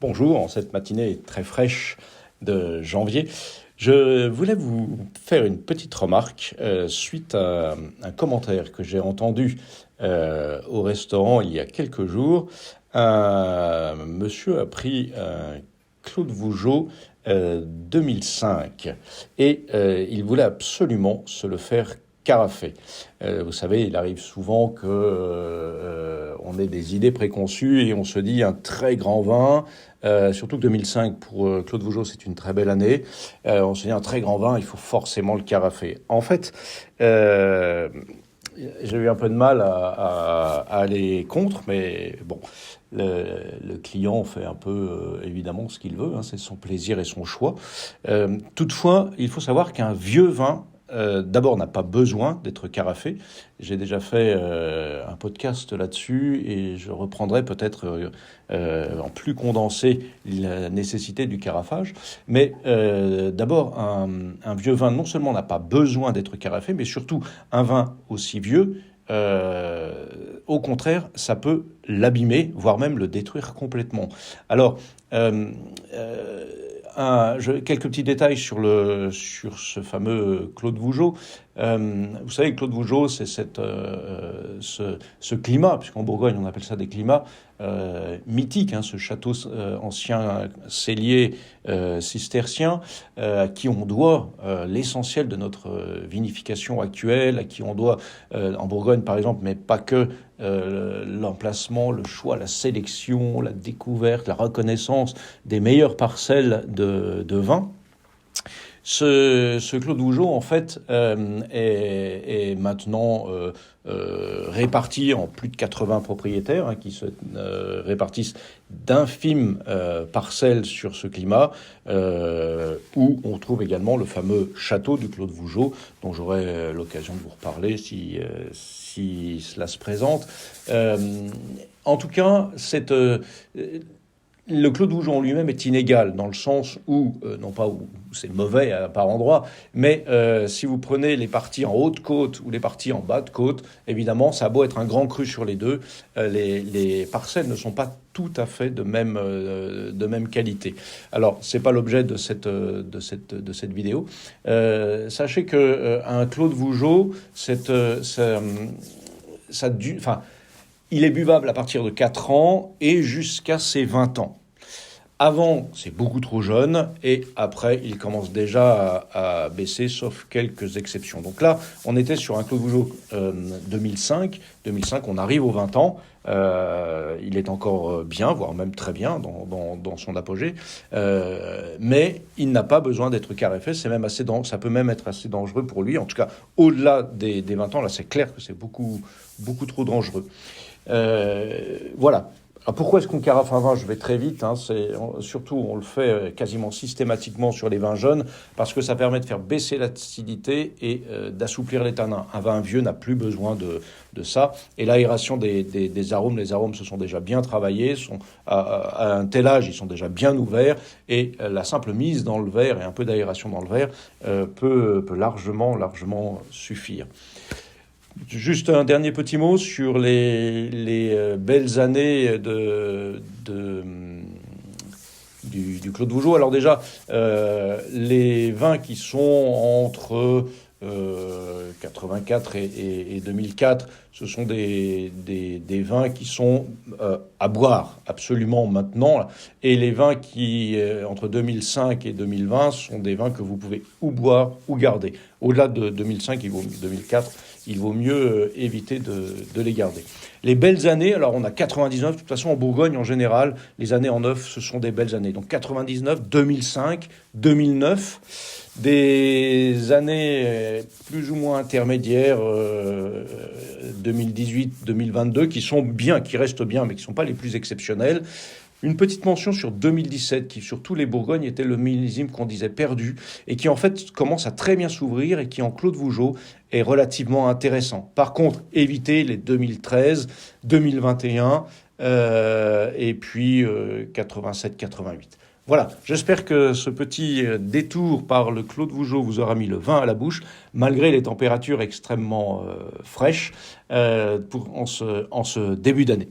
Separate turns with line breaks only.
Bonjour, en cette matinée très fraîche de janvier, je voulais vous faire une petite remarque suite à un commentaire que j'ai entendu au restaurant il y a quelques jours. Un monsieur a pris un Claude Vougeot 2005 et il voulait absolument se le faire carafer. Vous savez, il arrive souvent que on ait des idées préconçues et on se dit un très grand vin, surtout que 2005 pour Claude Vougeot c'est une très belle année. On se dit un très grand vin, il faut forcément le carafer. En fait, j'ai eu un peu de mal à aller contre, mais bon, le client fait un peu évidemment ce qu'il veut, hein, c'est son plaisir et son choix. Toutefois, il faut savoir qu'un vieux vin, d'abord, n'a pas besoin d'être carafé. J'ai déjà fait un podcast là-dessus et je reprendrai peut-être en plus condensé la nécessité du carafage. Mais d'abord, un vieux vin non seulement n'a pas besoin d'être carafé, mais surtout un vin aussi vieux, au contraire, ça peut l'abîmer, voire même le détruire complètement. Alors, euh, euh, quelques petits détails sur ce fameux Claude Vougeot. Vous savez, Claude Vougeot, c'est ce climat, puisqu'en Bourgogne on appelle ça des climats mythiques, hein, ce château ancien cellier cistercien, à qui on doit l'essentiel de notre vinification actuelle, à qui on doit, en Bourgogne par exemple, mais pas que, l'emplacement, le choix, la sélection, la découverte, la reconnaissance des meilleures parcelles de vin. Ce Claude Vougeot, en fait, est maintenant réparti en plus de 80 propriétaires, hein, qui se répartissent d'infimes parcelles sur ce climat, où on trouve également le fameux château du Claude Vougeot, dont j'aurai l'occasion de vous reparler si cela se présente. En tout cas, le Claude Vougeot en lui-même est inégal, dans le sens où, non pas où c'est mauvais par endroit, mais si vous prenez les parties en haute côte ou les parties en bas de côte, évidemment, ça a beau être un grand cru sur les deux, les parcelles ne sont pas tout à fait de même qualité. Alors, c'est pas l'objet de cette vidéo. Sachez que un Claude Vougeot, il est buvable à partir de 4 ans et jusqu'à ses 20 ans. Avant, c'est beaucoup trop jeune, et après, il commence déjà à baisser, sauf quelques exceptions. Donc là, on était sur un Claude Vougeot 2005. 2005, on arrive aux 20 ans. Il est encore bien, voire même très bien dans son apogée. Mais il n'a pas besoin d'être carafé. Ça peut même être assez dangereux pour lui. En tout cas, au-delà des 20 ans, là, c'est clair que c'est beaucoup, beaucoup trop dangereux. Voilà. Alors pourquoi est-ce qu'on carafe un vin? Je vais très vite. Hein, surtout, on le fait quasiment systématiquement sur les vins jeunes, parce que ça permet de faire baisser l'acidité et d'assouplir les tanins. Un vin vieux n'a plus besoin de ça. Et l'aération des arômes, les arômes se sont déjà bien travaillés, à un tel âge, ils sont déjà bien ouverts. Et la simple mise dans le verre et un peu d'aération dans le verre peut largement suffire. Juste un dernier petit mot sur les belles années du Claude Vougeot. Alors déjà, les vins qui sont entre 84 et 2004, ce sont des vins qui sont à boire absolument maintenant. Et les vins qui, entre 2005 et 2020, sont des vins que vous pouvez ou boire ou garder. Au-delà de 2005, 2004, il vaut mieux éviter de les garder. Les belles années, alors on a 99, de toute façon en Bourgogne en général, les années en neuf, ce sont des belles années. Donc 99, 2005, 2009, des années plus ou moins intermédiaires, 2018, 2022, qui sont bien, qui restent bien, mais qui ne sont pas les plus exceptionnels. Une petite mention sur 2017, qui sur tous les Bourgognes était le millésime qu'on disait perdu, et qui en fait commence à très bien s'ouvrir, et qui en Claude Vougeot est relativement intéressant. Par contre, évitez les 2013, 2021, et puis 87-88. Voilà, j'espère que ce petit détour par le Claude Vougeot vous aura mis le vin à la bouche, malgré les températures extrêmement fraîches en ce début d'année.